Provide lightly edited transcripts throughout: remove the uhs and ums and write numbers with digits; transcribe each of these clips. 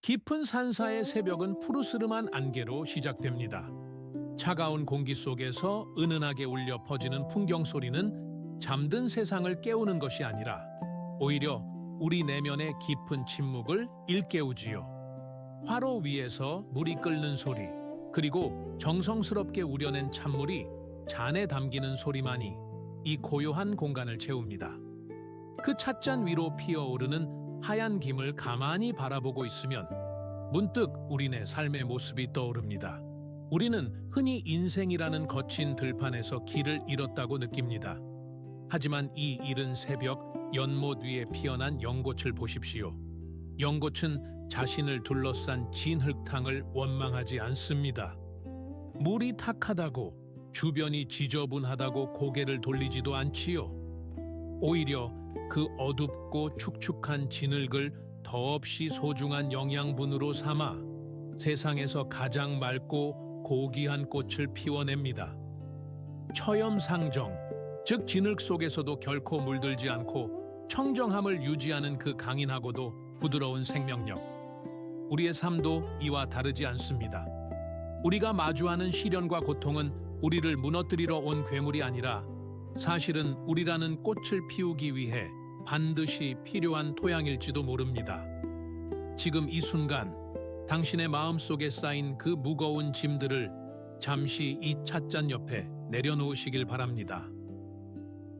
깊은 산사의 새벽은 푸르스름한 안개로 시작됩니다. 차가운 공기 속에서 은은하게 울려 퍼지는 풍경 소리는 잠든 세상을 깨우는 것이 아니라 오히려 우리 내면의 깊은 침묵을 일깨우지요. 화로 위에서 물이 끓는 소리, 그리고 정성스럽게 우려낸 찬물이 잔에 담기는 소리만이 이 고요한 공간을 채웁니다. 그 찻잔 위로 피어오르는 하얀 김을 가만히 바라보고 있으면 문득 우리네 삶의 모습이 떠오릅니다. 우리는 흔히 인생이라는 거친 들판에서 길을 잃었다고 느낍니다. 하지만 이 이른 새벽 연못 위에 피어난 연꽃을 보십시오. 연꽃은 자신을 둘러싼 진 흙탕을 원망하지 않습니다. 물이 탁하다고, 주변이 지저분하다고 고개를 돌리지도 않지요. 오히려 그 어둡고 축축한 진흙을 더없이 소중한 영양분으로 삼아 세상에서 가장 맑고 고귀한 꽃을 피워냅니다. 처염상정, 즉 진흙 속에서도 결코 물들지 않고 청정함을 유지하는 그 강인하고도 부드러운 생명력. 우리의 삶도 이와 다르지 않습니다. 우리가 마주하는 시련과 고통은 우리를 무너뜨리러 온 괴물이 아니라 사실은 우리라는 꽃을 피우기 위해 반드시 필요한 토양일지도 모릅니다. 지금 이 순간 당신의 마음속에 쌓인 그 무거운 짐들을 잠시 이 찻잔 옆에 내려놓으시길 바랍니다.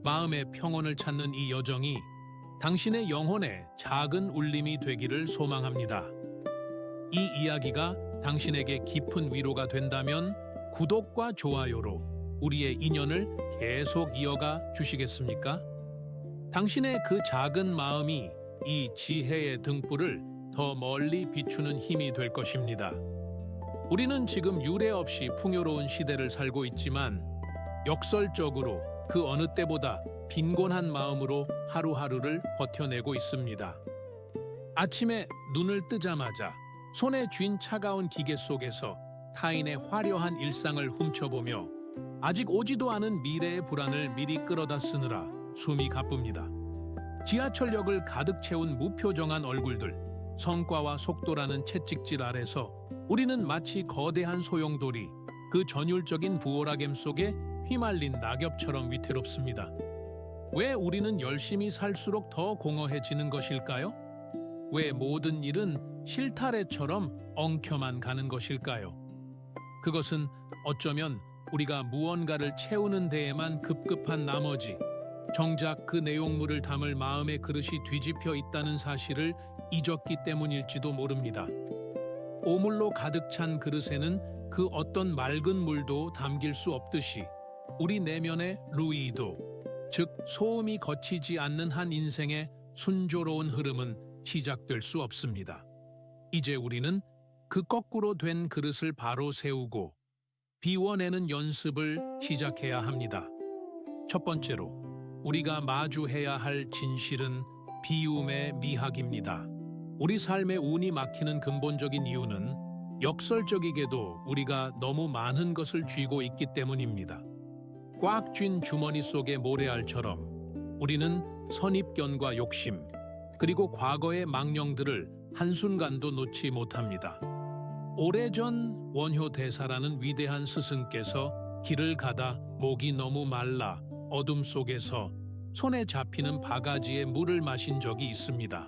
마음의 평온을 찾는 이 여정이 당신의 영혼에 작은 울림이 되기를 소망합니다. 이 이야기가 당신에게 깊은 위로가 된다면 구독과 좋아요로 우리의 인연을 계속 이어가 주시겠습니까? 당신의 그 작은 마음이 이 지혜의 등불을 더 멀리 비추는 힘이 될 것입니다. 우리는 지금 유례 없이 풍요로운 시대를 살고 있지만 역설적으로 그 어느 때보다 빈곤한 마음으로 하루하루를 버텨내고 있습니다. 아침에 눈을 뜨자마자 손에 쥔 차가운 기계 속에서 타인의 화려한 일상을 훔쳐보며 아직 오지도 않은 미래의 불안을 미리 끌어다 쓰느라 숨이 가쁩니다. 지하철역을 가득 채운 무표정한 얼굴들, 성과와 속도라는 채찍질 아래서 우리는 마치 거대한 소용돌이, 그 전율적인 부오라겜 속에 휘말린 낙엽처럼 위태롭습니다. 왜 우리는 열심히 살수록 더 공허해지는 것일까요? 왜 모든 일은 실타래처럼 엉켜만 가는 것일까요? 그것은 어쩌면 우리가 무언가를 채우는 데에만 급급한 나머지 정작 그 내용물을 담을 마음의 그릇이 뒤집혀 있다는 사실을 잊었기 때문일지도 모릅니다. 오물로 가득 찬 그릇에는 그 어떤 맑은 물도 담길 수 없듯이 우리 내면의 루이도, 즉 소음이 거치지 않는 한 인생의 순조로운 흐름은 시작될 수 없습니다. 이제 우리는 그 거꾸로 된 그릇을 바로 세우고 비워내는 연습을 시작해야 합니다. 첫 번째로 우리가 마주해야 할 진실은 비움의 미학입니다. 우리 삶의 운이 막히는 근본적인 이유는 역설적이게도 우리가 너무 많은 것을 쥐고 있기 때문입니다. 꽉 쥔 주머니 속의 모래알처럼 우리는 선입견과 욕심, 그리고 과거의 망령들을 한순간도 놓지 못합니다. 오래전 원효 대사라는 위대한 스승께서 길을 가다 목이 너무 말라 어둠 속에서 손에 잡히는 바가지에 물을 마신 적이 있습니다.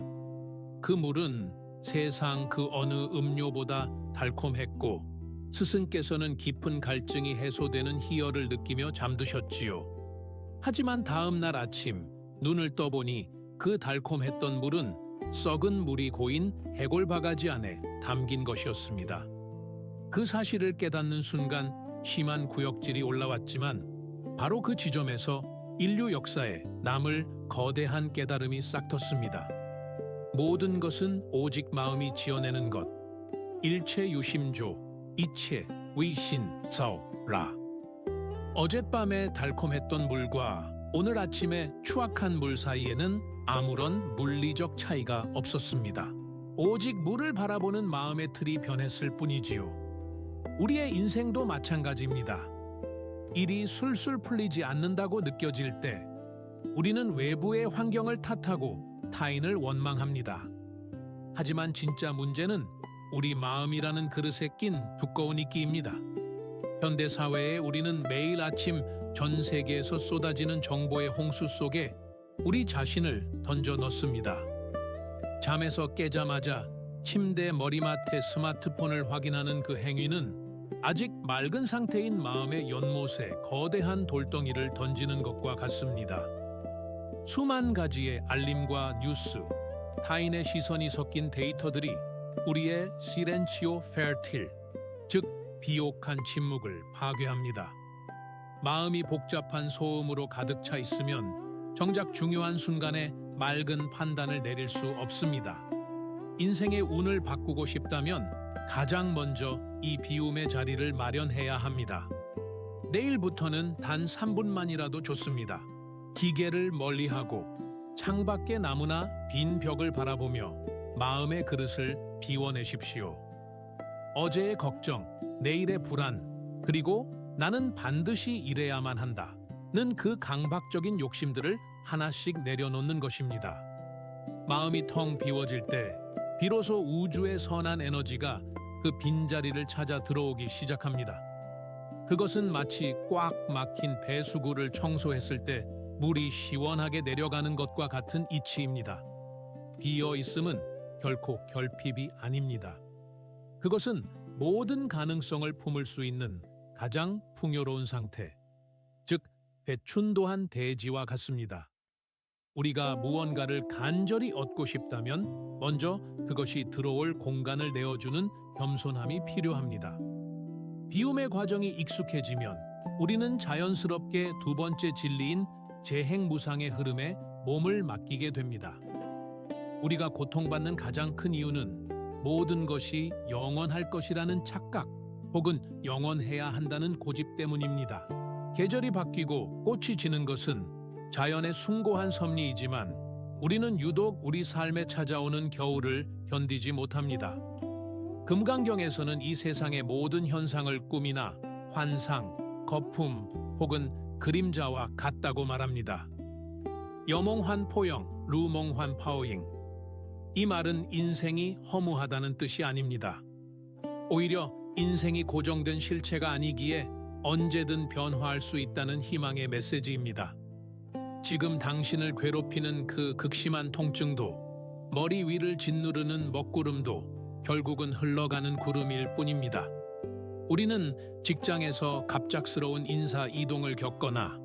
그 물은 세상 그 어느 음료보다 달콤했고 스승께서는 깊은 갈증이 해소되는 희열을 느끼며 잠드셨지요. 하지만 다음 날 아침 눈을 떠보니 그 달콤했던 물은 썩은 물이 고인 해골 바가지 안에 담긴 것이었습니다. 그 사실을 깨닫는 순간 심한 구역질이 올라왔지만 바로 그 지점에서 인류 역사에 남을 거대한 깨달음이 싹텄습니다. 모든 것은 오직 마음이 지어내는 것. 일체 유심조, 이체 위신서라. 어젯밤에 달콤했던 물과 오늘 아침에 추악한 물 사이에는 아무런 물리적 차이가 없었습니다. 오직 물을 바라보는 마음의 틀이 변했을 뿐이지요. 우리의 인생도 마찬가지입니다. 일이 술술 풀리지 않는다고 느껴질 때 우리는 외부의 환경을 탓하고 타인을 원망합니다. 하지만 진짜 문제는 우리 마음이라는 그릇에 낀 두꺼운 이끼입니다. 현대 사회에 우리는 매일 아침 전 세계에서 쏟아지는 정보의 홍수 속에 우리 자신을 던져 넣습니다. 잠에서 깨자마자 침대 머리맡에 스마트폰을 확인하는 그 행위는 아직 맑은 상태인 마음의 연못에 거대한 돌덩이를 던지는 것과 같습니다. 수만 가지의 알림과 뉴스, 타인의 시선이 섞인 데이터들이 우리의 시렌치오 페르틸, 즉 비옥한 침묵을 파괴합니다. 마음이 복잡한 소음으로 가득 차 있으면 정작 중요한 순간에 맑은 판단을 내릴 수 없습니다. 인생의 운을 바꾸고 싶다면 가장 먼저 이 비움의 자리를 마련해야 합니다. 내일부터는 단 3분만이라도 좋습니다. 기계를 멀리하고 창밖의 나무나 빈 벽을 바라보며 마음의 그릇을 비워내십시오. 어제의 걱정, 내일의 불안, 그리고 나는 반드시 이래야만 한다는 그 강박적인 욕심들을 하나씩 내려놓는 것입니다. 마음이 텅 비워질 때 비로소 우주의 선한 에너지가 그 빈자리를 찾아 들어오기 시작합니다. 그것은 마치 꽉 막힌 배수구를 청소했을 때 물이 시원하게 내려가는 것과 같은 이치입니다. 비어 있음은 결코 결핍이 아닙니다. 그것은 모든 가능성을 품을 수 있는 가장 풍요로운 상태, 즉 배춘도한 대지와 같습니다. 우리가 무언가를 간절히 얻고 싶다면 먼저 그것이 들어올 공간을 내어주는 겸손함이 필요합니다. 비움의 과정이 익숙해지면 우리는 자연스럽게 두 번째 진리인 재행무상의 흐름에 몸을 맡기게 됩니다. 우리가 고통받는 가장 큰 이유는 모든 것이 영원할 것이라는 착각 혹은 영원해야 한다는 고집 때문입니다. 계절이 바뀌고 꽃이 지는 것은 자연의 숭고한 섭리이지만 우리는 유독 우리 삶에 찾아오는 겨울을 견디지 못합니다. 금강경에서는 이 세상의 모든 현상을 꿈이나 환상, 거품 혹은 그림자와 같다고 말합니다. 여몽환 포영, 루몽환 파오잉. 이 말은 인생이 허무하다는 뜻이 아닙니다. 오히려 인생이 고정된 실체가 아니기에 언제든 변화할 수 있다는 희망의 메시지입니다. 지금 당신을 괴롭히는 그 극심한 통증도 머리 위를 짓누르는 먹구름도 결국은 흘러가는 구름일 뿐입니다. 우리는 직장에서 갑작스러운 인사 이동을 겪거나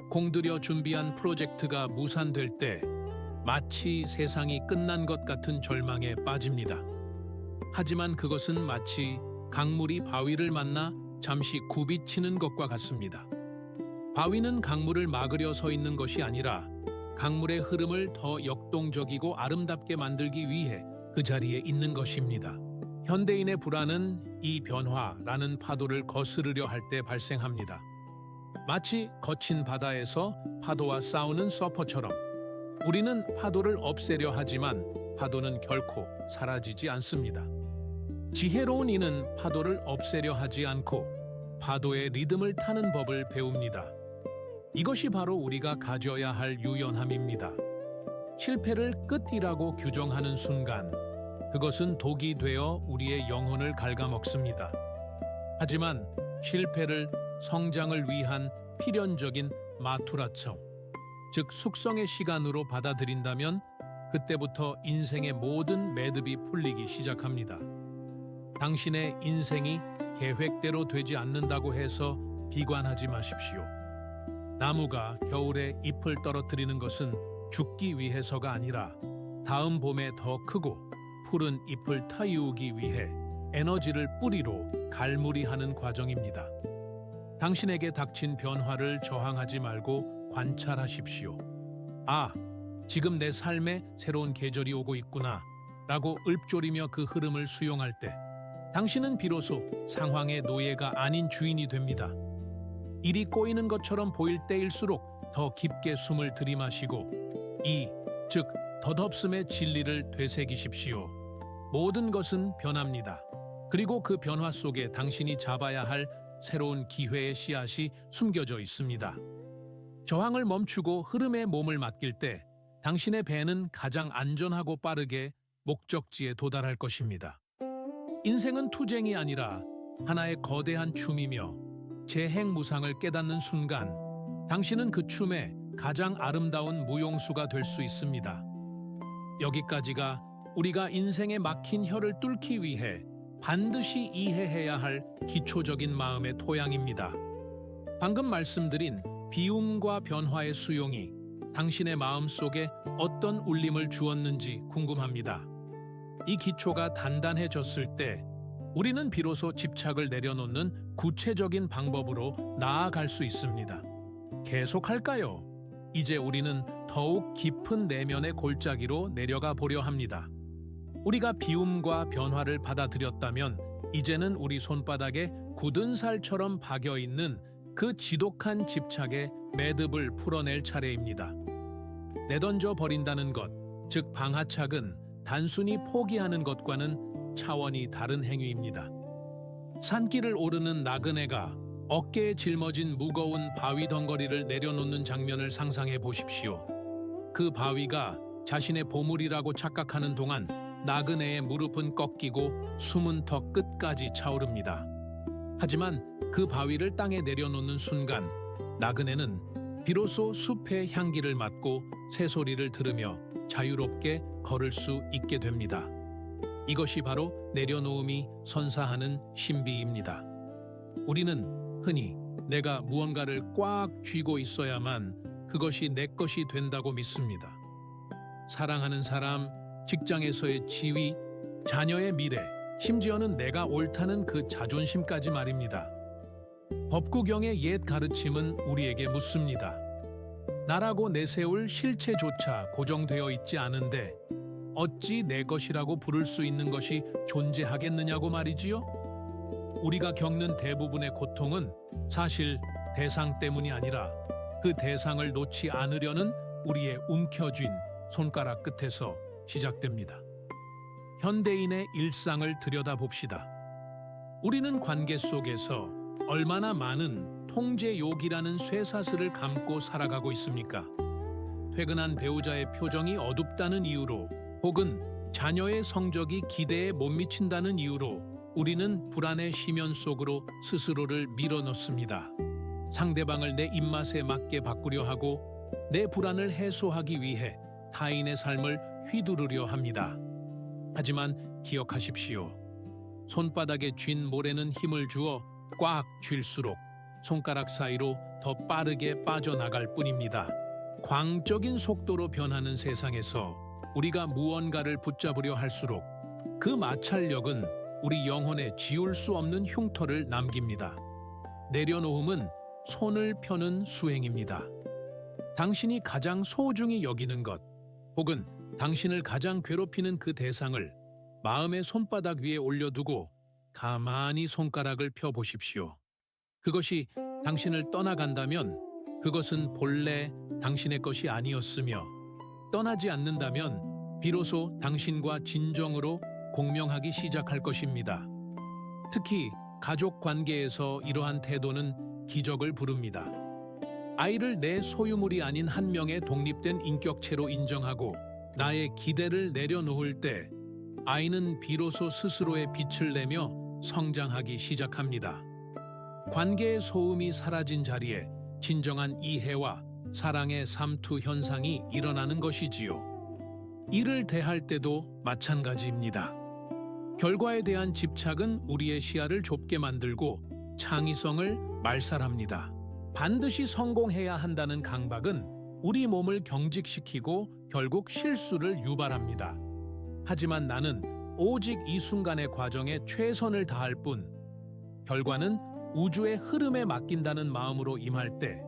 공들여 준비한 프로젝트가 무산될 때 마치 세상이 끝난 것 같은 절망에 빠집니다. 하지만 그것은 마치 강물이 바위를 만나 잠시 굽이치는 것과 같습니다. 바위는 강물을 막으려 서 있는 것이 아니라 강물의 흐름을 더 역동적이고 아름답게 만들기 위해 그 자리에 있는 것입니다. 현대인의 불안은 이 변화라는 파도를 거스르려 할 때 발생합니다. 마치 거친 바다에서 파도와 싸우는 서퍼처럼 우리는 파도를 없애려 하지만 파도는 결코 사라지지 않습니다. 지혜로운 이는 파도를 없애려 하지 않고 파도의 리듬을 타는 법을 배웁니다. 이것이 바로 우리가 가져야 할 유연함입니다. 실패를 끝이라고 규정하는 순간 그것은 독이 되어 우리의 영혼을 갉아먹습니다. 하지만 실패를 성장을 위한 필연적인 마투라청, 즉 숙성의 시간으로 받아들인다면 그때부터 인생의 모든 매듭이 풀리기 시작합니다. 당신의 인생이 계획대로 되지 않는다고 해서 비관하지 마십시오. 나무가 겨울에 잎을 떨어뜨리는 것은 죽기 위해서가 아니라 다음 봄에 더 크고 푸른 잎을 타이우기 위해 에너지를 뿌리로 갈무리하는 과정입니다. 당신에게 닥친 변화를 저항하지 말고 관찰하십시오. 아, 지금 내 삶에 새로운 계절이 오고 있구나 라고 읊조리며 그 흐름을 수용할 때 당신은 비로소 상황의 노예가 아닌 주인이 됩니다. 일이 꼬이는 것처럼 보일 때일수록 더 깊게 숨을 들이마시고 즉 덧없음의 진리를 되새기십시오. 모든 것은 변합니다. 그리고 그 변화 속에 당신이 잡아야 할 새로운 기회의 씨앗이 숨겨져 있습니다. 저항을 멈추고 흐름에 몸을 맡길 때 당신의 배는 가장 안전하고 빠르게 목적지에 도달할 것입니다. 인생은 투쟁이 아니라 하나의 거대한 춤이며 재행무상을 깨닫는 순간 당신은 그 춤의 가장 아름다운 무용수가 될 수 있습니다. 여기까지가 우리가 인생에 막힌 혀를 뚫기 위해 반드시 이해해야 할 기초적인 마음의 토양입니다. 방금 말씀드린 비움과 변화의 수용이 당신의 마음 속에 어떤 울림을 주었는지 궁금합니다. 이 기초가 단단해졌을 때 우리는 비로소 집착을 내려놓는 구체적인 방법으로 나아갈 수 있습니다. 계속할까요? 이제 우리는 더욱 깊은 내면의 골짜기로 내려가 보려 합니다. 우리가 비움과 변화를 받아들였다면 이제는 우리 손바닥에 굳은 살처럼 박여있는 그 지독한 집착의 매듭을 풀어낼 차례입니다. 내던져 버린다는 것, 즉 방하착은 단순히 포기하는 것과는 차원이 다른 행위입니다. 산길을 오르는 나그네가 어깨에 짊어진 무거운 바위 덩어리를 내려놓는 장면을 상상해 보십시오. 그 바위가 자신의 보물이라고 착각하는 동안 나그네의 무릎은 꺾이고 숨은 턱 끝까지 차오릅니다. 하지만 그 바위를 땅에 내려놓는 순간 나그네는 비로소 숲의 향기를 맡고 새소리를 들으며 자유롭게 걸을 수 있게 됩니다. 이것이 바로 내려놓음이 선사하는 신비입니다. 우리는 흔히 내가 무언가를 꽉 쥐고 있어야만 그것이 내 것이 된다고 믿습니다. 사랑하는 사람, 직장에서의 지위, 자녀의 미래, 심지어는 내가 옳다는 그 자존심까지 말입니다. 법구경의 옛 가르침은 우리에게 묻습니다. 나라고 내세울 실체조차 고정되어 있지 않은데 어찌 내 것이라고 부를 수 있는 것이 존재하겠느냐고 말이지요? 우리가 겪는 대부분의 고통은 사실 대상 때문이 아니라 그 대상을 놓지 않으려는 우리의 움켜쥔 손가락 끝에서 시작됩니다. 현대인의 일상을 들여다봅시다. 우리는 관계 속에서 얼마나 많은 통제욕이라는 쇠사슬을 감고 살아가고 있습니까? 퇴근한 배우자의 표정이 어둡다는 이유로 혹은 자녀의 성적이 기대에 못 미친다는 이유로 우리는 불안의 심연 속으로 스스로를 밀어넣습니다. 상대방을 내 입맛에 맞게 바꾸려 하고 내 불안을 해소하기 위해 타인의 삶을 휘두르려 합니다. 하지만 기억하십시오. 손바닥에 쥔 모래는 힘을 주어 꽉 쥘수록 손가락 사이로 더 빠르게 빠져나갈 뿐입니다. 광적인 속도로 변하는 세상에서 우리가 무언가를 붙잡으려 할수록 그 마찰력은 우리 영혼에 지울 수 없는 흉터를 남깁니다. 내려놓음은 손을 펴는 수행입니다. 당신이 가장 소중히 여기는 것, 혹은 당신을 가장 괴롭히는 그 대상을 마음의 손바닥 위에 올려두고 가만히 손가락을 펴보십시오. 그것이 당신을 떠나간다면 그것은 본래 당신의 것이 아니었으며 떠나지 않는다면 비로소 당신과 진정으로 공명하기 시작할 것입니다. 특히 가족 관계에서 이러한 태도는 기적을 부릅니다. 아이를 내 소유물이 아닌 한 명의 독립된 인격체로 인정하고 나의 기대를 내려놓을 때 아이는 비로소 스스로의 빛을 내며 성장하기 시작합니다. 관계의 소음이 사라진 자리에 진정한 이해와 사랑의 삼투 현상이 일어나는 것이지요. 이를 대할 때도 마찬가지입니다. 결과에 대한 집착은 우리의 시야를 좁게 만들고 창의성을 말살합니다. 반드시 성공해야 한다는 강박은 우리 몸을 경직시키고 결국 실수를 유발합니다. 하지만 나는 오직 이 순간의 과정에 최선을 다할 뿐, 결과는 우주의 흐름에 맡긴다는 마음으로 임할 때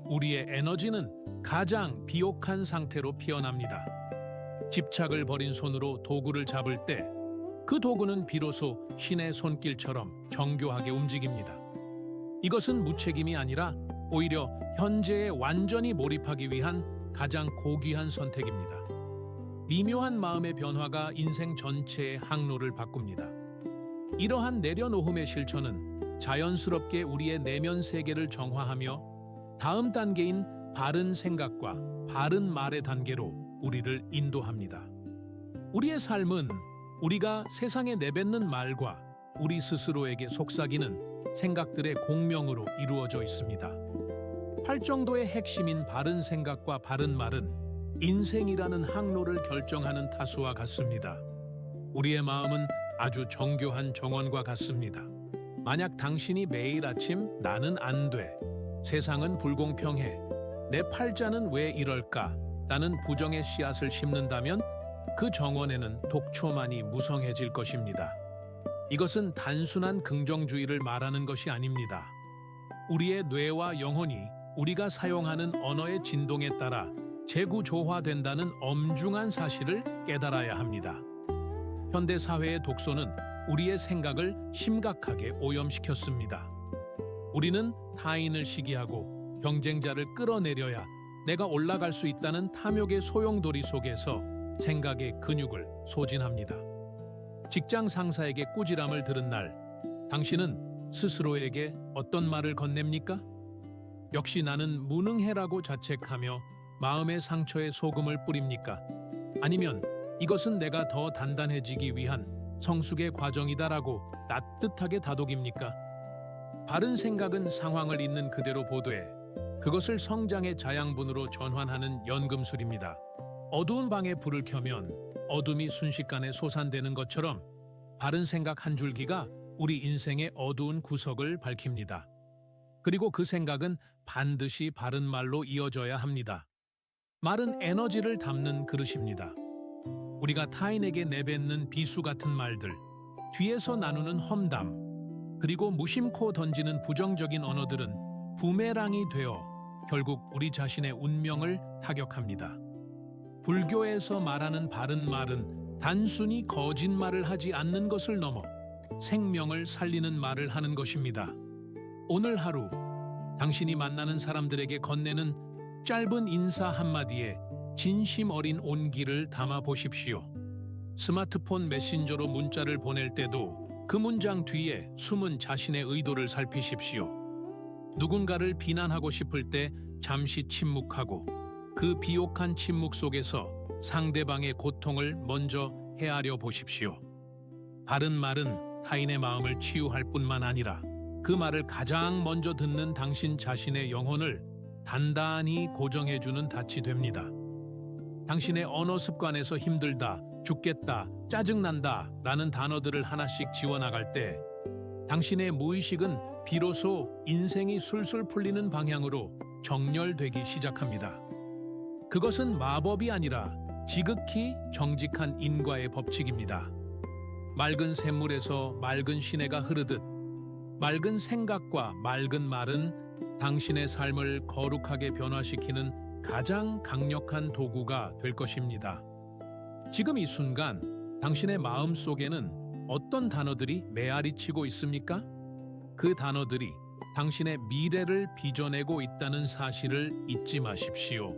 우리의 에너지는 가장 비옥한 상태로 피어납니다. 집착을 버린 손으로 도구를 잡을 때 그 도구는 비로소 신의 손길처럼 정교하게 움직입니다. 이것은 무책임이 아니라 오히려 현재에 완전히 몰입하기 위한 가장 고귀한 선택입니다. 미묘한 마음의 변화가 인생 전체의 항로를 바꿉니다. 이러한 내려놓음의 실천은 자연스럽게 우리의 내면 세계를 정화하며 다음 단계인 바른 생각과 바른 말의 단계로 우리를 인도합니다. 우리의 삶은 우리가 세상에 내뱉는 말과 우리 스스로에게 속삭이는 생각들의 공명으로 이루어져 있습니다. 팔정도의 핵심인 바른 생각과 바른 말은 인생이라는 항로를 결정하는 타수와 같습니다. 우리의 마음은 아주 정교한 정원과 같습니다. 만약 당신이 매일 아침 나는 안 돼, 세상은 불공평해, 내 팔자는 왜 이럴까? 라는 부정의 씨앗을 심는다면 그 정원에는 독초만이 무성해질 것입니다. 이것은 단순한 긍정주의를 말하는 것이 아닙니다. 우리의 뇌와 영혼이 우리가 사용하는 언어의 진동에 따라 재구조화된다는 엄중한 사실을 깨달아야 합니다. 현대 사회의 독소는 우리의 생각을 심각하게 오염시켰습니다. 우리는 타인을 시기하고 경쟁자를 끌어내려야 내가 올라갈 수 있다는 탐욕의 소용돌이 속에서 생각의 근육을 소진합니다. 직장 상사에게 꾸지람을 들은 날, 당신은 스스로에게 어떤 말을 건넵니까? 역시 나는 무능해라고 자책하며 마음의 상처에 소금을 뿌립니까? 아니면 이것은 내가 더 단단해지기 위한 성숙의 과정이다라고 따뜻하게 다독입니까? 바른 생각은 상황을 있는 그대로 보도해 그것을 성장의 자양분으로 전환하는 연금술입니다. 어두운 방에 불을 켜면 어둠이 순식간에 솟아내는 것처럼 바른 생각 한 줄기가 우리 인생의 어두운 구석을 밝힙니다. 그리고 그 생각은 반드시 바른 말로 이어져야 합니다. 말은 에너지를 담는 그릇입니다. 우리가 타인에게 내뱉는 비수 같은 말들, 뒤에서 나누는 험담, 그리고 무심코 던지는 부정적인 언어들은 부메랑이 되어 결국 우리 자신의 운명을 타격합니다. 불교에서 말하는 바른 말은 단순히 거짓말을 하지 않는 것을 넘어 생명을 살리는 말을 하는 것입니다. 오늘 하루 당신이 만나는 사람들에게 건네는 짧은 인사 한마디에 진심 어린 온기를 담아 보십시오. 스마트폰 메신저로 문자를 보낼 때도 그 문장 뒤에 숨은 자신의 의도를 살피십시오. 누군가를 비난하고 싶을 때 잠시 침묵하고 그 비옥한 침묵 속에서 상대방의 고통을 먼저 헤아려 보십시오. 바른 말은 타인의 마음을 치유할 뿐만 아니라 그 말을 가장 먼저 듣는 당신 자신의 영혼을 단단히 고정해주는 닻이 됩니다. 당신의 언어 습관에서 힘들다, 죽겠다, 짜증난다 라는 단어들을 하나씩 지워나갈 때 당신의 무의식은 비로소 인생이 술술 풀리는 방향으로 정렬되기 시작합니다. 그것은 마법이 아니라 지극히 정직한 인과의 법칙입니다. 맑은 샘물에서 맑은 시내가 흐르듯 맑은 생각과 맑은 말은 당신의 삶을 거룩하게 변화시키는 가장 강력한 도구가 될 것입니다. 지금 이 순간 당신의 마음 속에는 어떤 단어들이 메아리치고 있습니까? 그 단어들이 당신의 미래를 빚어내고 있다는 사실을 잊지 마십시오.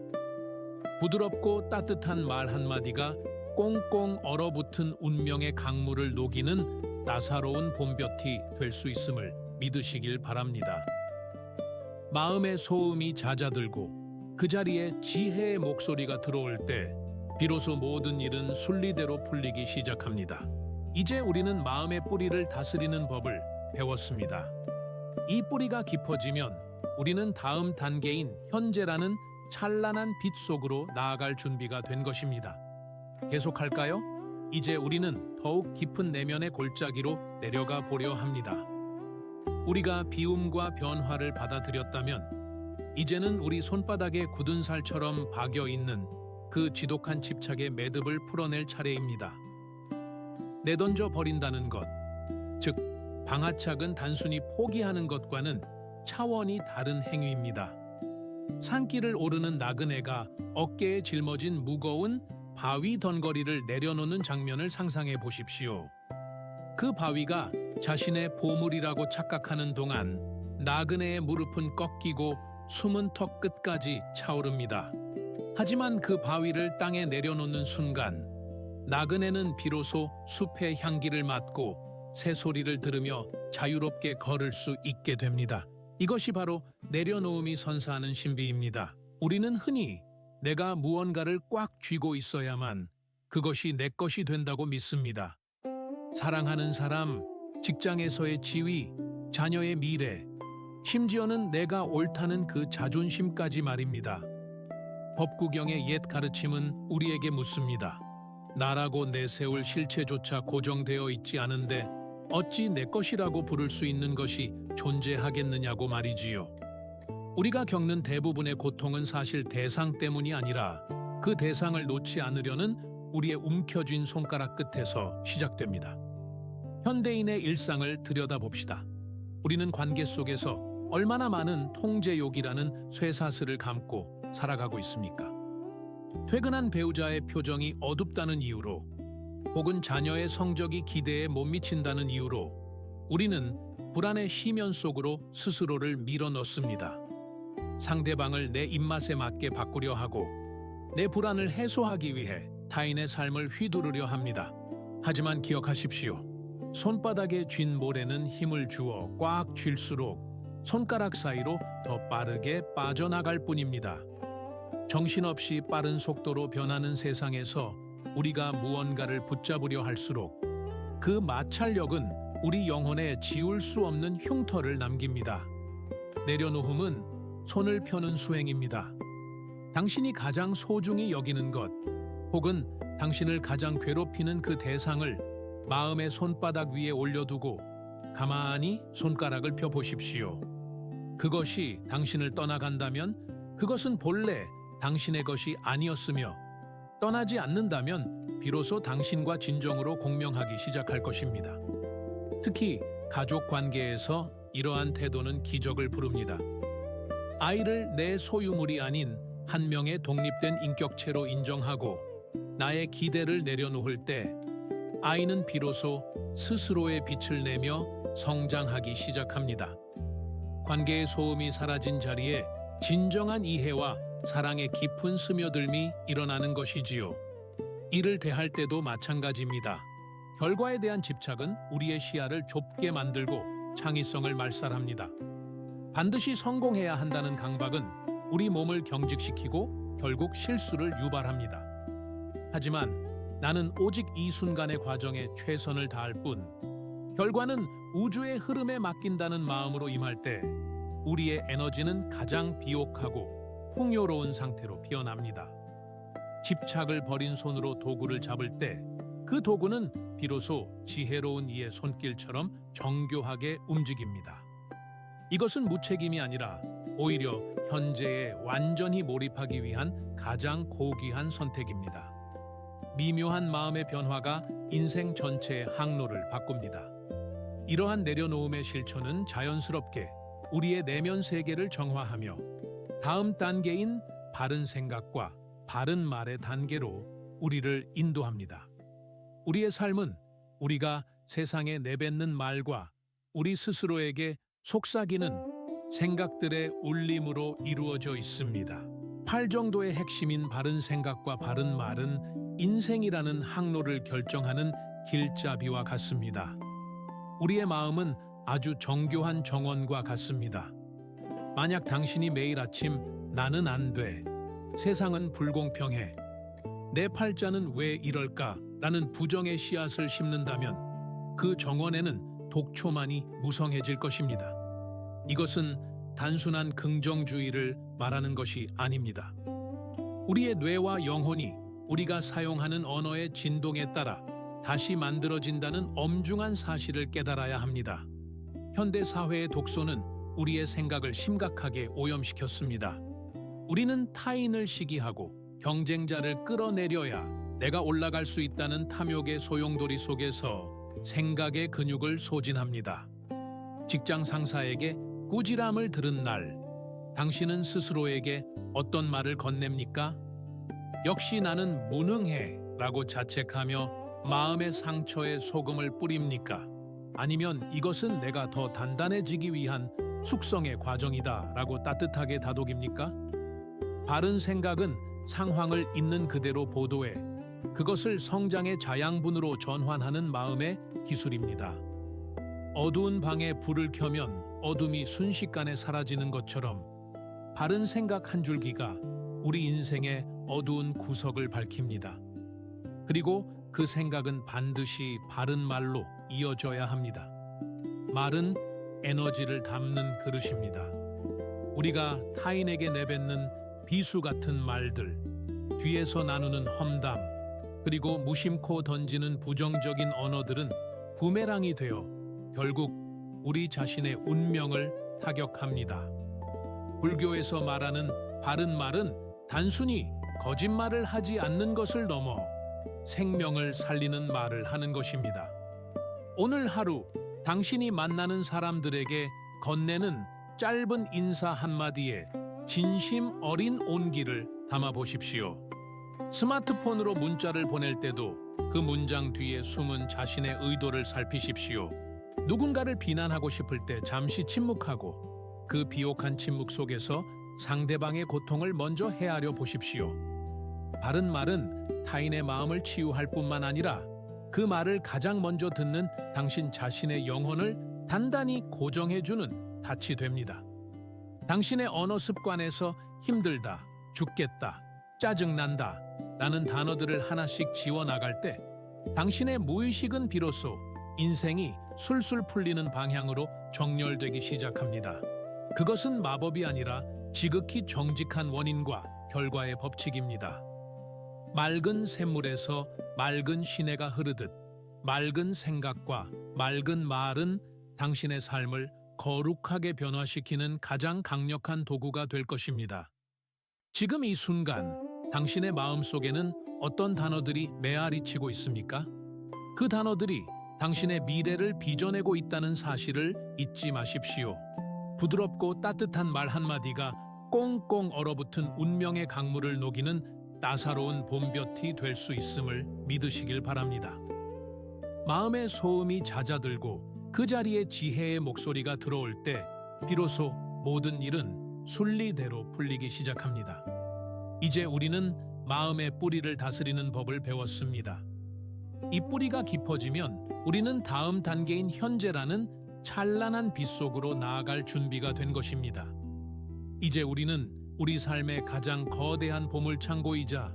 부드럽고 따뜻한 말 한마디가 꽁꽁 얼어붙은 운명의 강물을 녹이는 따사로운 봄볕이 될 수 있음을 믿으시길 바랍니다. 마음의 소음이 잦아들고 그 자리에 지혜의 목소리가 들어올 때 비로소 모든 일은 순리대로 풀리기 시작합니다. 이제 우리는 마음의 뿌리를 다스리는 법을 배웠습니다. 이 뿌리가 깊어지면 우리는 다음 단계인 현재라는 찬란한 빛 속으로 나아갈 준비가 된 것입니다. 계속할까요? 이제 우리는 더욱 깊은 내면의 골짜기로 내려가 보려 합니다. 우리가 비움과 변화를 받아들였다면 이제는 우리 손바닥에 굳은 살처럼 박여 있는 그 지독한 집착의 매듭을 풀어낼 차례입니다. 내던져 버린다는 것, 즉 방아착은 단순히 포기하는 것과는 차원이 다른 행위입니다. 산길을 오르는 나그네가 어깨에 짊어진 무거운 바위 덩어리를 내려놓는 장면을 상상해 보십시오. 그 바위가 자신의 보물이라고 착각하는 동안 나그네의 무릎은 꺾이고 숨은 턱 끝까지 차오릅니다. 하지만 그 바위를 땅에 내려놓는 순간 나그네는 비로소 숲의 향기를 맡고 새소리를 들으며 자유롭게 걸을 수 있게 됩니다. 이것이 바로 내려놓음이 선사하는 신비입니다. 우리는 흔히 내가 무언가를 꽉 쥐고 있어야만 그것이 내 것이 된다고 믿습니다. 사랑하는 사람, 직장에서의 지위, 자녀의 미래, 심지어는 내가 옳다는 그 자존심까지 말입니다. 법구경의 옛 가르침은 우리에게 묻습니다. 나라고 내세울 실체조차 고정되어 있지 않은데 어찌 내 것이라고 부를 수 있는 것이 존재하겠느냐고 말이지요. 우리가 겪는 대부분의 고통은 사실 대상 때문이 아니라 그 대상을 놓지 않으려는 우리의 움켜쥔 손가락 끝에서 시작됩니다. 현대인의 일상을 들여다봅시다. 우리는 관계 속에서 얼마나 많은 통제욕이라는 쇠사슬을 감고 살아가고 있습니까? 퇴근한 배우자의 표정이 어둡다는 이유로 혹은 자녀의 성적이 기대에 못 미친다는 이유로 우리는 불안의 심연 속으로 스스로를 밀어넣습니다. 상대방을 내 입맛에 맞게 바꾸려 하고 내 불안을 해소하기 위해 타인의 삶을 휘두르려 합니다. 하지만 기억하십시오. 손바닥에 쥔 모래는 힘을 주어 꽉 쥘수록 손가락 사이로 더 빠르게 빠져나갈 뿐입니다. 정신없이 빠른 속도로 변하는 세상에서 우리가 무언가를 붙잡으려 할수록 그 마찰력은 우리 영혼에 지울 수 없는 흉터를 남깁니다. 내려놓음은 손을 펴는 수행입니다. 당신이 가장 소중히 여기는 것, 혹은 당신을 가장 괴롭히는 그 대상을 마음의 손바닥 위에 올려두고 가만히 손가락을 펴보십시오. 그것이 당신을 떠나간다면 그것은 본래 당신의 것이 아니었으며 떠나지 않는다면 비로소 당신과 진정으로 공명하기 시작할 것입니다. 특히 가족 관계에서 이러한 태도는 기적을 부릅니다. 아이를 내 소유물이 아닌 한 명의 독립된 인격체로 인정하고 나의 기대를 내려놓을 때 아이는 비로소 스스로의 빛을 내며 성장하기 시작합니다. 관계의 소음이 사라진 자리에 진정한 이해와 사랑의 깊은 스며들미 일어나는 것이지요. 이를 대할 때도 마찬가지입니다. 결과에 대한 집착은 우리의 시야를 좁게 만들고 창의성을 말살합니다. 반드시 성공해야 한다는 강박은 우리 몸을 경직시키고 결국 실수를 유발합니다. 하지만 나는 오직 이 순간의 과정에 최선을 다할 뿐, 결과는 우주의 흐름에 맡긴다는 마음으로 임할 때 우리의 에너지는 가장 비옥하고 풍요로운 상태로 피어납니다. 집착을 버린 손으로 도구를 잡을 때 그 도구는 비로소 지혜로운 이의 손길처럼 정교하게 움직입니다. 이것은 무책임이 아니라 오히려 현재에 완전히 몰입하기 위한 가장 고귀한 선택입니다. 미묘한 마음의 변화가 인생 전체의 항로를 바꿉니다. 이러한 내려놓음의 실천은 자연스럽게 우리의 내면 세계를 정화하며 다음 단계인 바른 생각과 바른 말의 단계로 우리를 인도합니다. 우리의 삶은 우리가 세상에 내뱉는 말과 우리 스스로에게 속삭이는 생각들의 울림으로 이루어져 있습니다. 8정도의 핵심인 바른 생각과 바른 말은 인생이라는 항로를 결정하는 길잡이와 같습니다. 우리의 마음은 아주 정교한 정원과 같습니다. 만약 당신이 매일 아침 나는 안 돼, 세상은 불공평해, 내 팔자는 왜 이럴까? 라는 부정의 씨앗을 심는다면 그 정원에는 독초만이 무성해질 것입니다. 이것은 단순한 긍정주의를 말하는 것이 아닙니다. 우리의 뇌와 영혼이 우리가 사용하는 언어의 진동에 따라 다시 만들어진다는 엄중한 사실을 깨달아야 합니다. 현대 사회의 독소는 우리의 생각을 심각하게 오염시켰습니다. 우리는 타인을 시기하고 경쟁자를 끌어내려야 내가 올라갈 수 있다는 탐욕의 소용돌이 속에서 생각의 근육을 소진합니다. 직장 상사에게 꾸지람을 들은 날, 당신은 스스로에게 어떤 말을 건넵니까? 역시 나는 무능해 라고 자책하며 마음의 상처에 소금을 뿌립니까? 아니면 이것은 내가 더 단단해지기 위한 숙성의 과정이다 라고 따뜻하게 다독입니까? 바른 생각은 상황을 있는 그대로 보도해 그것을 성장의 자양분으로 전환하는 마음의 기술입니다. 어두운 방에 불을 켜면 어둠이 순식간에 사라지는 것처럼 바른 생각 한 줄기가 우리 인생의 어두운 구석을 밝힙니다. 그리고 그 생각은 반드시 바른 말로 이어져야 합니다. 말은 에너지를 담는 그릇입니다. 우리가 타인에게 내뱉는 비수 같은 말들, 뒤에서 나누는 험담, 그리고 무심코 던지는 부정적인 언어들은 부메랑이 되어 결국 우리 자신의 운명을 타격합니다. 불교에서 말하는 바른 말은 단순히 거짓말을 하지 않는 것을 넘어 생명을 살리는 말을 하는 것입니다. 오늘 하루 당신이 만나는 사람들에게 건네는 짧은 인사 한마디에 진심 어린 온기를 담아 보십시오. 스마트폰으로 문자를 보낼 때도 그 문장 뒤에 숨은 자신의 의도를 살피십시오. 누군가를 비난하고 싶을 때 잠시 침묵하고 그 비옥한 침묵 속에서 상대방의 고통을 먼저 헤아려 보십시오. 바른 말은 타인의 마음을 치유할 뿐만 아니라 그 말을 가장 먼저 듣는 당신 자신의 영혼을 단단히 고정해주는 닻이 됩니다. 당신의 언어 습관에서 힘들다, 죽겠다, 짜증난다 라는 단어들을 하나씩 지워나갈 때 당신의 무의식은 비로소 인생이 술술 풀리는 방향으로 정렬되기 시작합니다. 그것은 마법이 아니라 지극히 정직한 원인과 결과의 법칙입니다. 맑은 샘물에서 맑은 시내가 흐르듯 맑은 생각과 맑은 말은 당신의 삶을 거룩하게 변화시키는 가장 강력한 도구가 될 것입니다. 지금 이 순간 당신의 마음속에는 어떤 단어들이 메아리치고 있습니까? 그 단어들이 당신의 미래를 빚어내고 있다는 사실을 잊지 마십시오. 부드럽고 따뜻한 말 한마디가 꽁꽁 얼어붙은 운명의 강물을 녹이는 따사로운 봄볕이 될 수 있음을 믿으시길 바랍니다. 마음의 소음이 잦아들고 그 자리에 지혜의 목소리가 들어올 때 비로소 모든 일은 순리대로 풀리기 시작합니다. 이제 우리는 마음의 뿌리를 다스리는 법을 배웠습니다. 이 뿌리가 깊어지면 우리는 다음 단계인 현재라는 찬란한 빛 속으로 나아갈 준비가 된 것입니다. 이제 우리는 우리 삶의 가장 거대한 보물창고이자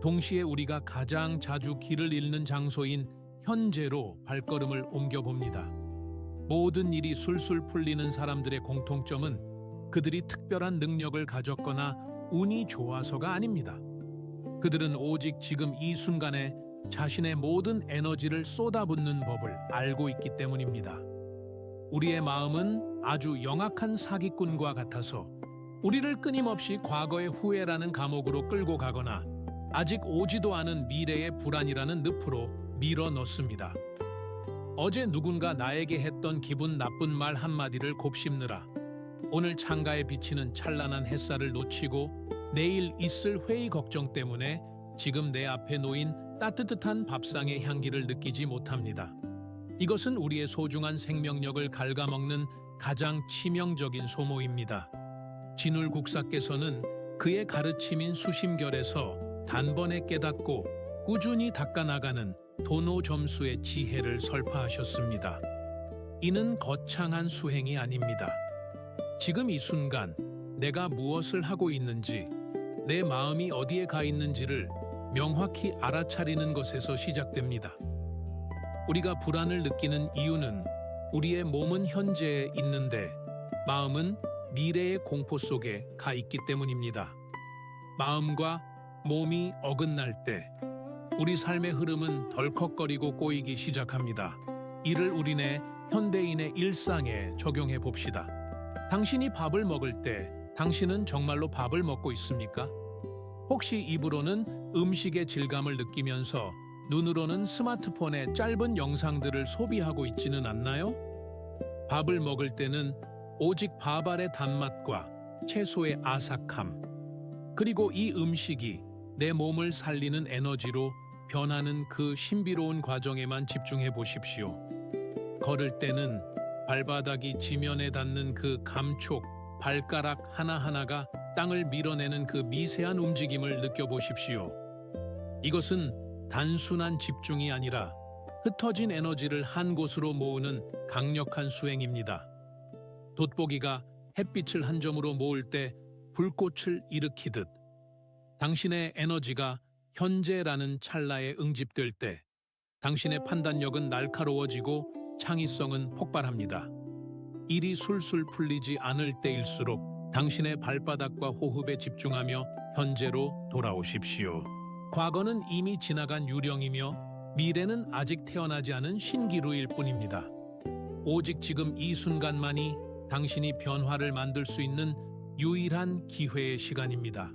동시에 우리가 가장 자주 길을 잃는 장소인 현재로 발걸음을 옮겨봅니다. 모든 일이 술술 풀리는 사람들의 공통점은 그들이 특별한 능력을 가졌거나 운이 좋아서가 아닙니다. 그들은 오직 지금 이 순간에 자신의 모든 에너지를 쏟아붓는 법을 알고 있기 때문입니다. 우리의 마음은 아주 영악한 사기꾼과 같아서 우리를 끊임없이 과거의 후회라는 감옥으로 끌고 가거나 아직 오지도 않은 미래의 불안이라는 늪으로 밀어 넣습니다. 어제 누군가 나에게 했던 기분 나쁜 말 한마디를 곱씹느라 오늘 창가에 비치는 찬란한 햇살을 놓치고 내일 있을 회의 걱정 때문에 지금 내 앞에 놓인 따뜻한 밥상의 향기를 느끼지 못합니다. 이것은 우리의 소중한 생명력을 갉아먹는 가장 치명적인 소모입니다. 진울 국사께서는 그의 가르침인 수심결에서 단번에 깨닫고 꾸준히 닦아나가는 도노 점수의 지혜를 설파하셨습니다. 이는 거창한 수행이 아닙니다. 지금 이 순간 내가 무엇을 하고 있는지, 내 마음이 어디에 가 있는지를 명확히 알아차리는 것에서 시작됩니다. 우리가 불안을 느끼는 이유는 우리의 몸은 현재에 있는데 마음은 미래의 공포 속에 가 있기 때문입니다. 마음과 몸이 어긋날 때 우리 삶의 흐름은 덜컥거리고 꼬이기 시작합니다. 이를 우리네 현대인의 일상에 적용해 봅시다. 당신이 밥을 먹을 때 당신은 정말로 밥을 먹고 있습니까? 혹시 입으로는 음식의 질감을 느끼면서 눈으로는 스마트폰의 짧은 영상들을 소비하고 있지는 않나요? 밥을 먹을 때는 오직 밥알의 단맛과 채소의 아삭함, 그리고 이 음식이 내 몸을 살리는 에너지로 변하는 그 신비로운 과정에만 집중해 보십시오. 걸을 때는 발바닥이 지면에 닿는 그 감촉, 발가락 하나하나가 땅을 밀어내는 그 미세한 움직임을 느껴보십시오. 이것은 단순한 집중이 아니라 흩어진 에너지를 한 곳으로 모으는 강력한 수행입니다. 돋보기가 햇빛을 한 점으로 모을 때 불꽃을 일으키듯 당신의 에너지가 현재라는 찰나에 응집될 때 당신의 판단력은 날카로워지고 창의성은 폭발합니다. 일이 술술 풀리지 않을 때일수록 당신의 발바닥과 호흡에 집중하며 현재로 돌아오십시오. 과거는 이미 지나간 유령이며 미래는 아직 태어나지 않은 신기루일 뿐입니다. 오직 지금 이 순간만이 당신이 변화를 만들 수 있는 유일한 기회의 시간입니다.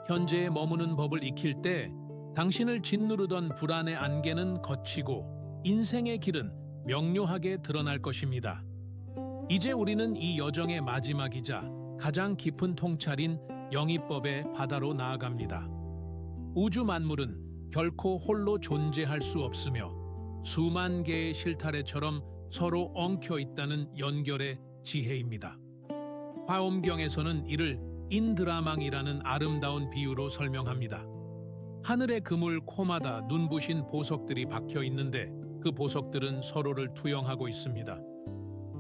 현재에 머무는 법을 익힐 때 당신을 짓누르던 불안의 안개는 걷히고 인생의 길은 명료하게 드러날 것입니다. 이제 우리는 이 여정의 마지막이자 가장 깊은 통찰인 영입법의 바다로 나아갑니다. 우주 만물은 결코 홀로 존재할 수 없으며 수만 개의 실타래처럼 서로 엉켜 있다는 연결의 지혜입니다. 화엄경에서는 이를 인드라망이라는 아름다운 비유로 설명합니다. 하늘의 그물 코마다 눈부신 보석들이 박혀 있는데 그 보석들은 서로를 투영하고 있습니다.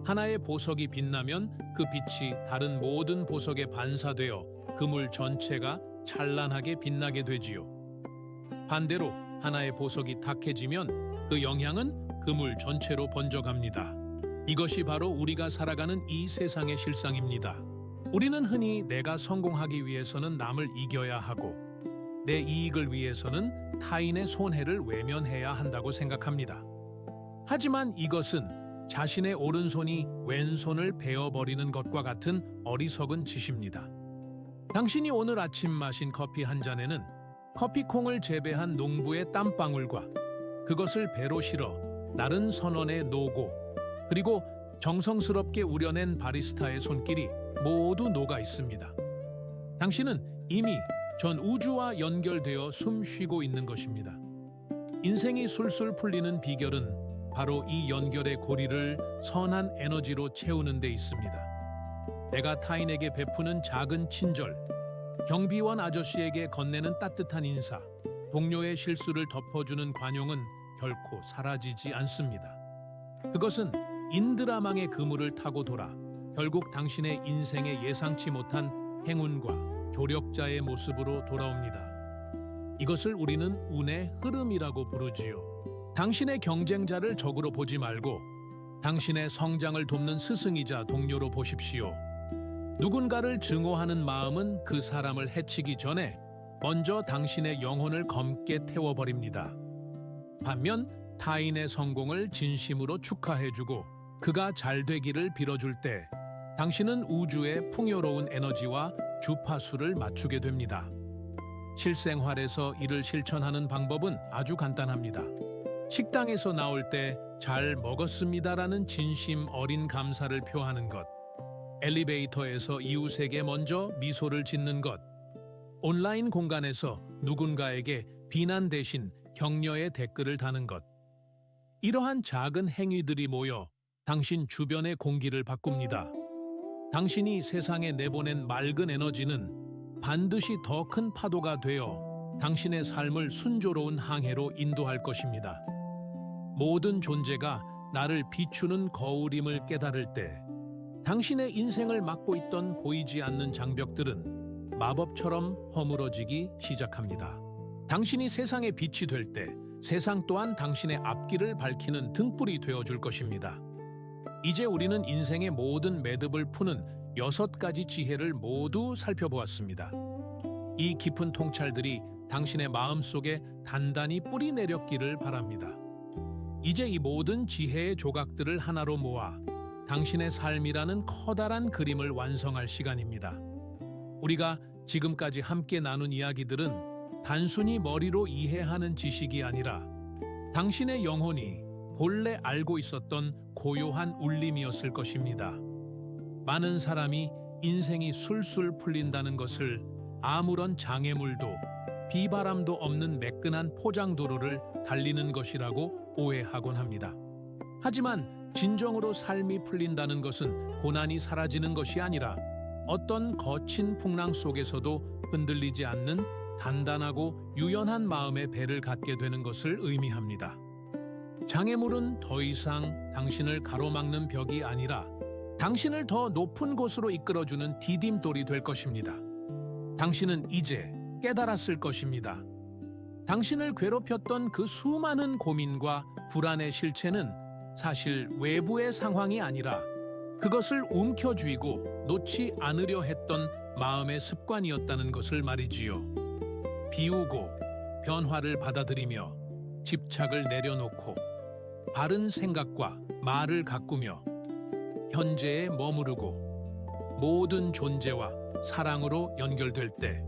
하나의 보석이 빛나면 그 빛이 다른 모든 보석에 반사되어 그물 전체가 찬란하게 빛나게 되지요. 반대로 하나의 보석이 탁해지면 그 영향은 그물 전체로 번져갑니다. 이것이 바로 우리가 살아가는 이 세상의 실상입니다. 우리는 흔히 내가 성공하기 위해서는 남을 이겨야 하고 내 이익을 위해서는 타인의 손해를 외면해야 한다고 생각합니다. 하지만 이것은 자신의 오른손이 왼손을 베어버리는 것과 같은 어리석은 짓입니다. 당신이 오늘 아침 마신 커피 한 잔에는 커피콩을 재배한 농부의 땀방울과 그것을 배로 실어 나른 선원의 노고 그리고 정성스럽게 우려낸 바리스타의 손길이 모두 녹아 있습니다. 당신은 이미 전 우주와 연결되어 숨 쉬고 있는 것입니다. 인생이 술술 풀리는 비결은 바로 이 연결의 고리를 선한 에너지로 채우는 데 있습니다. 내가 타인에게 베푸는 작은 친절, 경비원 아저씨에게 건네는 따뜻한 인사, 동료의 실수를 덮어주는 관용은 결코 사라지지 않습니다. 그것은 인드라망의 그물을 타고 돌아 결국 당신의 인생에 예상치 못한 행운과 조력자의 모습으로 돌아옵니다. 이것을 우리는 운의 흐름이라고 부르지요. 당신의 경쟁자를 적으로 보지 말고 당신의 성장을 돕는 스승이자 동료로 보십시오. 누군가를 증오하는 마음은 그 사람을 해치기 전에 먼저 당신의 영혼을 검게 태워버립니다. 반면 타인의 성공을 진심으로 축하해주고 그가 잘 되기를 빌어줄 때 당신은 우주의 풍요로운 에너지와 주파수를 맞추게 됩니다. 실생활에서 이를 실천하는 방법은 아주 간단합니다. 식당에서 나올 때 잘 먹었습니다라는 진심 어린 감사를 표하는 것, 엘리베이터에서 이웃에게 먼저 미소를 짓는 것, 온라인 공간에서 누군가에게 비난 대신 격려의 댓글을 다는 것. 이러한 작은 행위들이 모여 당신 주변의 공기를 바꿉니다. 당신이 세상에 내보낸 맑은 에너지는 반드시 더 큰 파도가 되어 당신의 삶을 순조로운 항해로 인도할 것입니다. 모든 존재가 나를 비추는 거울임을 깨달을 때 당신의 인생을 막고 있던 보이지 않는 장벽들은 마법처럼 허물어지기 시작합니다. 당신이 세상의 빛이 될 때 세상 또한 당신의 앞길을 밝히는 등불이 되어줄 것입니다. 이제 우리는 인생의 모든 매듭을 푸는 6가지 지혜를 모두 살펴보았습니다. 이 깊은 통찰들이 당신의 마음속에 단단히 뿌리 내렸기를 바랍니다. 이제 이 모든 지혜의 조각들을 하나로 모아 당신의 삶이라는 커다란 그림을 완성할 시간입니다. 우리가 지금까지 함께 나눈 이야기들은 단순히 머리로 이해하는 지식이 아니라 당신의 영혼이 본래 알고 있었던 고요한 울림이었을 것입니다. 많은 사람이 인생이 술술 풀린다는 것을 아무런 장애물도 비바람도 없는 매끈한 포장도로를 달리는 것이라고 오해하곤 합니다. 하지만 진정으로 삶이 풀린다는 것은 고난이 사라지는 것이 아니라 어떤 거친 풍랑 속에서도 흔들리지 않는 단단하고 유연한 마음의 배를 갖게 되는 것을 의미합니다. 장애물은 더 이상 당신을 가로막는 벽이 아니라 당신을 더 높은 곳으로 이끌어주는 디딤돌이 될 것입니다. 당신은 이제 깨달았을 것입니다. 당신을 괴롭혔던 그 수많은 고민과 불안의 실체는 사실 외부의 상황이 아니라 그것을 움켜쥐고 놓지 않으려 했던 마음의 습관이었다는 것을 말이지요. 비우고 변화를 받아들이며 집착을 내려놓고 바른 생각과 말을 가꾸며 현재에 머무르고 모든 존재와 사랑으로 연결될 때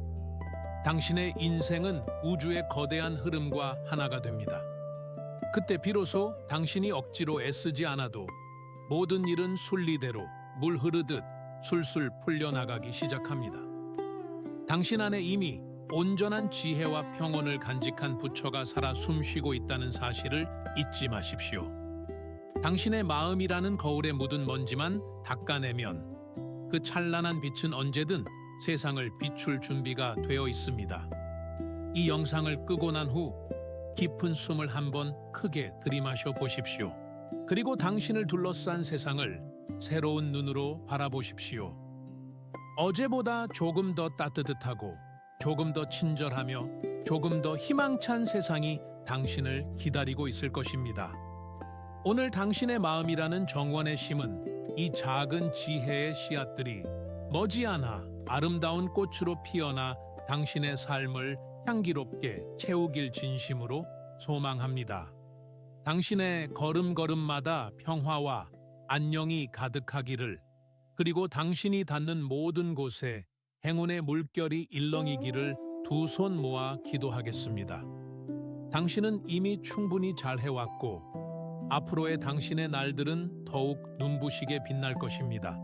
당신의 인생은 우주의 거대한 흐름과 하나가 됩니다. 그때 비로소 당신이 억지로 애쓰지 않아도 모든 일은 순리대로 물 흐르듯 술술 풀려나가기 시작합니다. 당신 안에 이미 온전한 지혜와 평온을 간직한 부처가 살아 숨쉬고 있다는 사실을 잊지 마십시오. 당신의 마음이라는 거울에 묻은 먼지만 닦아내면 그 찬란한 빛은 언제든 세상을 비출 준비가 되어 있습니다. 이 영상을 끄고 난 후 깊은 숨을 한번 크게 들이마셔 보십시오. 그리고 당신을 둘러싼 세상을 새로운 눈으로 바라보십시오. 어제보다 조금 더 따뜻하고 조금 더 친절하며 조금 더 희망찬 세상이 당신을 기다리고 있을 것입니다. 오늘 당신의 마음이라는 정원에 심은 이 작은 지혜의 씨앗들이 머지않아 아름다운 꽃으로 피어나 당신의 삶을 향기롭게 채우길 진심으로 소망합니다. 당신의 걸음걸음마다 평화와 안녕이 가득하기를, 그리고 당신이 닿는 모든 곳에 행운의 물결이 일렁이기를 두 손 모아 기도하겠습니다. 당신은 이미 충분히 잘 해왔고 앞으로의 당신의 날들은 더욱 눈부시게 빛날 것입니다.